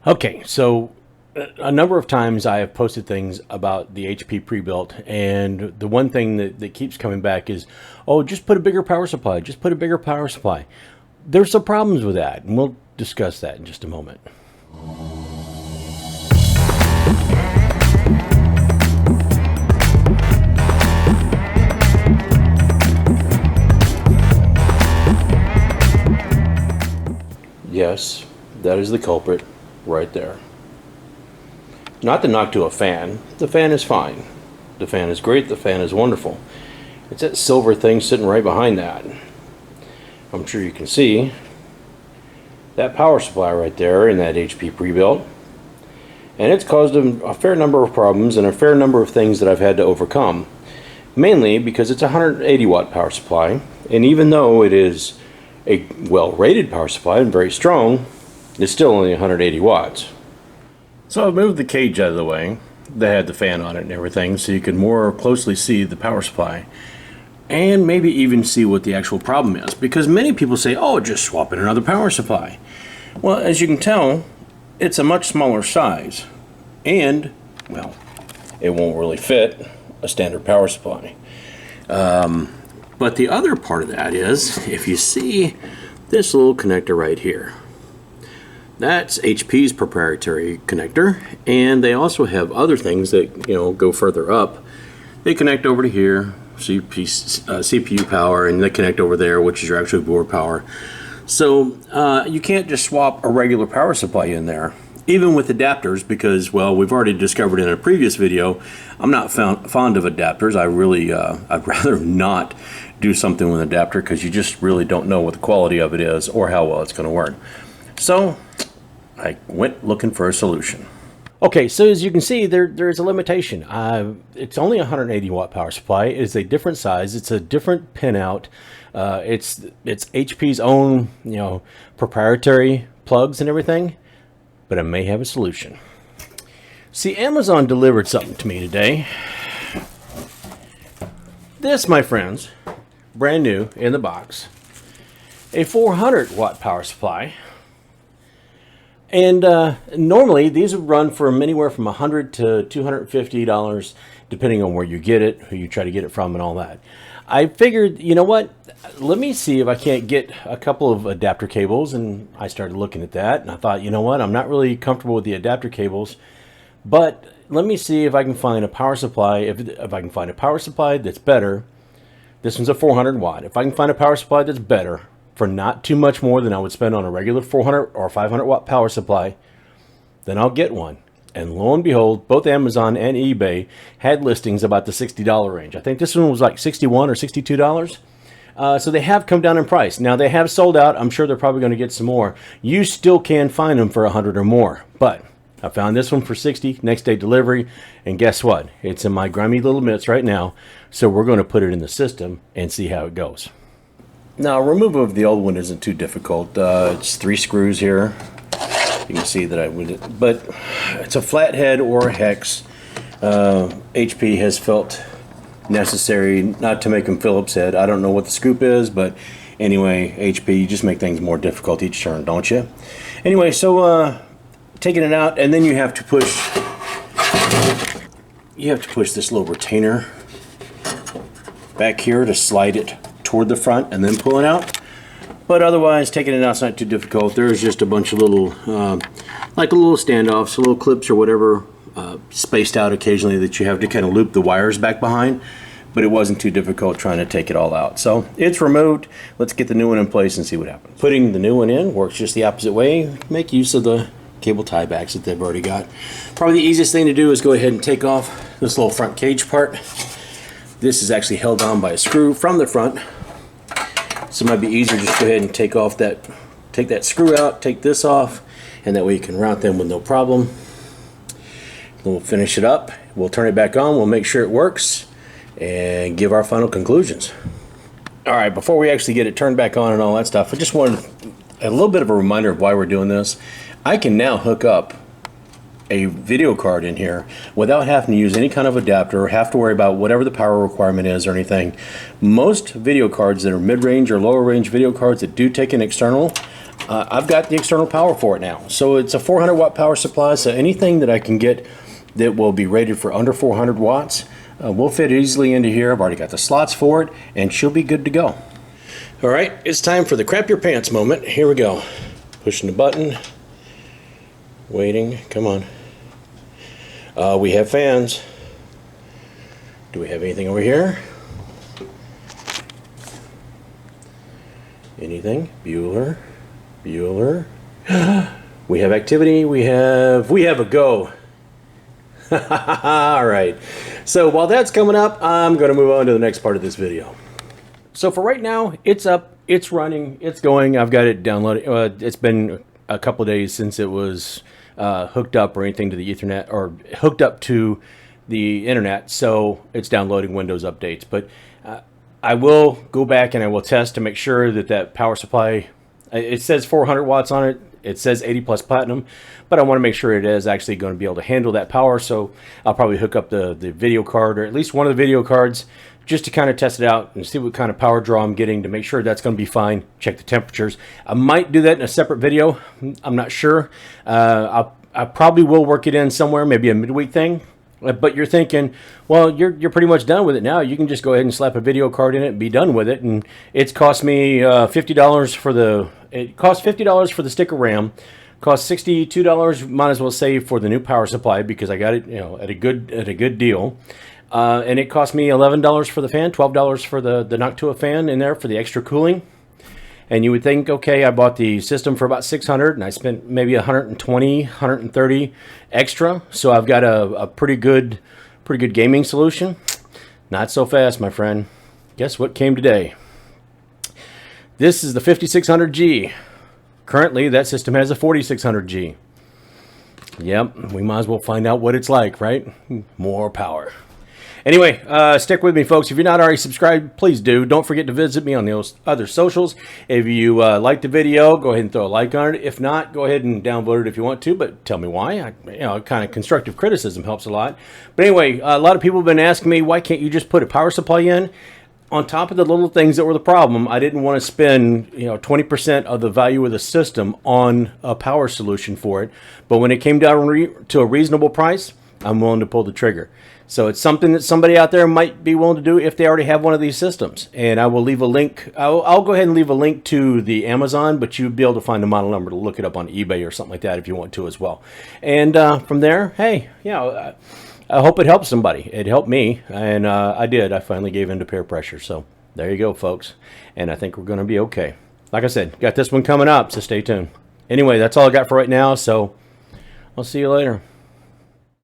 Okay, so a number of times I have posted things about the HP Prebuilt, and the one thing that keeps coming back is, oh, just put a bigger power supply, just put a bigger power supply. There's some problems with that, and we'll discuss that in just a moment. Yes, that is the culprit right there. Not to knock to a fan. The fan is fine. The fan is great. The fan is wonderful. It's that silver thing sitting right behind that. I'm sure you can see that power supply right there in that HP Prebuilt. And it's caused a fair number of problems and a fair number of things that I've had to overcome. Mainly because it's a 180 watt power supply. And even though it is a well-rated power supply and very strong, it's still only 180 watts. So I've moved the cage out of the way that had the fan on it and everything, so you can more closely see the power supply and maybe even see what the actual problem is, because many people say, oh, just swap in another power supply. Well, as you can tell, it's a much smaller size, and well, it won't really fit a standard power supply. But the other part of that is, if you see this little connector right here, that's HP's proprietary connector, and they also have other things that, you know, go further up. They connect over to here, CPU power, and they connect over there, which is your actual board power. So you can't just swap a regular power supply in there, even with adapters, because, well, we've already discovered in a previous video, I'm not fond of adapters. I'd rather not do something with an adapter, because you just really don't know what the quality of it is or how well it's going to work. So I went looking for a solution. Okay, so as you can see, there's a limitation. It's only a 180 watt power supply. It is a different size. It's a different pinout. It's HP's own, you know, proprietary plugs and everything. But I may have a solution. See, Amazon delivered something to me today. This, my friends, brand new in the box, a 400 watt power supply. And normally these would run from anywhere from $100 to $250, depending on where you get it, who you try to get it from, and all that. I figured, you know what, let me see if I can't get a couple of adapter cables, and I started looking at that, and I thought, you know what, I'm not really comfortable with the adapter cables, but let me see if I can find a power supply, if I can find a power supply that's better. This one's a 400 watt. If I can find a power supply that's better, for not too much more than I would spend on a regular 400 or 500 watt power supply, then I'll get one. And lo and behold, both Amazon and eBay had listings about the $60 range. I think this one was like $61 or $62. So they have come down in price. Now they have sold out. I'm sure they're probably going to get some more. You still can find them for 100 or more. But I found this one for 60, next day delivery. And guess what? It's in my grimy little mitts right now. So we're going to put it in the system and see how it goes. Now, removal of the old one isn't too difficult. It's 3 screws here. You can see that I would, but it's a flathead or a hex. HP has felt necessary not to make them Phillips head. I don't know what the scoop is, but anyway, HP, you just make things more difficult each turn, don't you? Anyway, so taking it out, and then you have to push this little retainer back here to slide it toward the front and then pull it out. But otherwise, taking it out's not too difficult. There's just a bunch of little, like little standoffs, little clips or whatever, spaced out occasionally that you have to kind of loop the wires back behind. But it wasn't too difficult trying to take it all out. So it's removed. Let's get the new one in place and see what happens. Putting the new one in works just the opposite way. Make use of the cable tie backs that they've already got. Probably the easiest thing to do is go ahead and take off this little front cage part. This is actually held on by a screw from the front. So it might be easier just go ahead and take that screw out, take this off, and that way you can route them with no problem. Then we'll finish it up. We'll turn it back on. We'll make sure it works and give our final conclusions. All right, before we actually get it turned back on and all that stuff, I just wanted a little bit of a reminder of why we're doing this. I can now hook up a video card in here without having to use any kind of adapter or have to worry about whatever the power requirement is or anything. Most video cards that are mid-range or lower range video cards that do take an external, I've got the external power for it now. So it's a 400 watt power supply, so anything that I can get that will be rated for under 400 watts will fit easily into here. I've already got the slots for it, and she'll be good to go. All right, it's time for the crap your pants moment. Here we go. Pushing the button. Waiting. Come on. We have fans. Do we have anything over here? Anything? Bueller. Bueller. We have activity. We have a go. All right. So while that's coming up, I'm going to move on to the next part of this video. So for right now, it's up, it's running, it's going. I've got it downloaded. It's been a couple of days since it was hooked up or anything to the Ethernet, or hooked up to the internet. So it's downloading Windows updates. But I will go back and I will test to make sure that that power supply, it says 400 watts on it. It says 80 plus platinum, but I want to make sure it is actually going to be able to handle that power. So I'll probably hook up the video card, or at least one of the video cards, just to kind of test it out and see what kind of power draw I'm getting to make sure that's going to be fine. Check the temperatures. I might do that in a separate video. I'm not sure. I probably will work it in somewhere, maybe a midweek thing. But you're thinking, well, you're pretty much done with it now. You can just go ahead and slap a video card in it and be done with it. And it's cost me $50 for the. It cost $50 for the sticker RAM. Cost $62. Might as well say for the new power supply, because I got it, at a good deal. And it cost me $11 for the fan, $12 for the Noctua fan in there for the extra cooling. And you would think, okay, I bought the system for about $600, and I spent maybe $120, $130 extra. So I've got a pretty good gaming solution. Not so fast, my friend. Guess what came today? This is the 5600G. Currently, that system has a 4600G. Yep, we might as well find out what it's like, right? More power. Anyway, stick with me, folks. If you're not already subscribed, please do. Don't forget to visit me on those other socials. If you like the video, go ahead and throw a like on it. If not, go ahead and downvote it if you want to, but tell me why. Kind of constructive criticism helps a lot. But anyway, a lot of people have been asking me, why can't you just put a power supply in? On top of the little things that were the problem, I didn't want to spend 20% of the value of the system on a power solution for it. But when it came down to a reasonable price, I'm willing to pull the trigger. So it's something that somebody out there might be willing to do if they already have one of these systems. And I will leave a link. I'll go ahead and leave a link to the Amazon, but you'll be able to find the model number to look it up on eBay or something like that if you want to as well. And from there, hey, I hope it helps somebody. It helped me, and I did. I finally gave in to peer pressure. So there you go, folks. And I think we're going to be okay. Like I said, got this one coming up, so stay tuned. Anyway, that's all I got for right now, so I'll see you later.